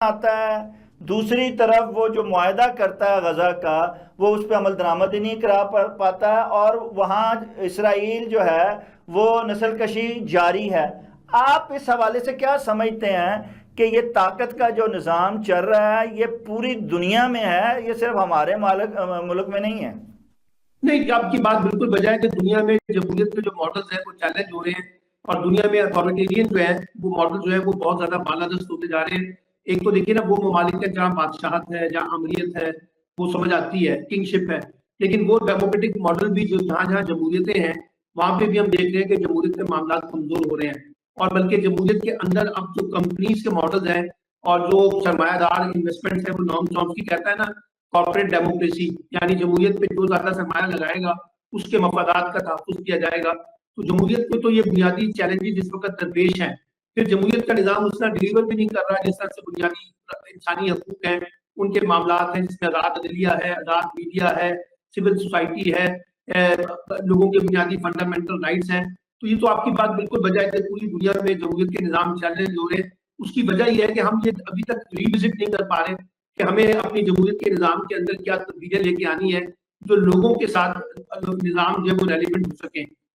आता है, दूसरी तरफ वो जो मुआहदा करता है गजा का, वो उस पर अमल दरामद ही नहीं करा पाता है, और वहाँ इसराइल जो है वो नस्ल कशी जारी है। आप इस हवाले से क्या समझते हैं कि ये ताकत का जो निज़ाम चल रहा है ये पूरी दुनिया में है, ये सिर्फ हमारे मुल्क में नहीं है? नहीं, आपकी बात बिल्कुल बजाय कि दुनिया में जमहूरियत के जो मॉडल्स हैं वो चैलेंज हो रहे हैं, और दुनिया में अथॉरिटेरियन जो है वो मॉडल जो है वो बहुत ज्यादा बालादस्त होते जा रहे हैं। एक तो देखिए ना, वो ममालिक है जहाँ बादशाहत है, जहाँ अमरीत है, वो समझ आती है, किंगशिप है। लेकिन वो डेमोक्रेटिक मॉडल भी जो जहाँ जहाँ जमहूरियतें हैं, वहां पे भी हम देख रहे हैं कि जमहूरियत के मामला कमजोर हो रहे हैं। और बल्कि जमहूरियत के अंदर अब जो कंपनीज के मॉडल्स हैं और जो सरमायादार इन्वेस्टमेंट है, वो नॉम चॉम्स्की कहता है ना, कॉर्पोरेट डेमोक्रेसी, यानी जमहूरियत पे जो ज्यादा सरमाया लगाएगा उसके मफादात का तहफ्फुज़ किया जाएगा। तो जमहूरियत में तो ये बुनियादी चैलेंजेस इस वक्त दरपेश हैं। फिर जमहूरियत का निज़ाम उस तरह डिलीवर भी नहीं कर रहा जिस तरह से बुनियादी इंसानी हकूक हैं, उनके मामलात हैं, जिसमें आज़ाद अदलिया है, आज़ाद मीडिया है, सिविल सोसाइटी है, लोगों के बुनियादी फंडामेंटल राइट्स हैं। तो ये तो आपकी बात बिल्कुल बजाय है कि पूरी दुनिया में जमहूरियत के निज़ाम चैलेंज हो रहे हैं। उसकी वजह यह है कि हम ये अभी तक रिविजिट नहीं कर पा रहे कि हमें अपनी जमहूरियत के निज़ाम के अंदर क्या तब्दीलियां लेके आनी है जो लोगों के साथ निज़ाम जो है वो रेलिवेंट हो सके।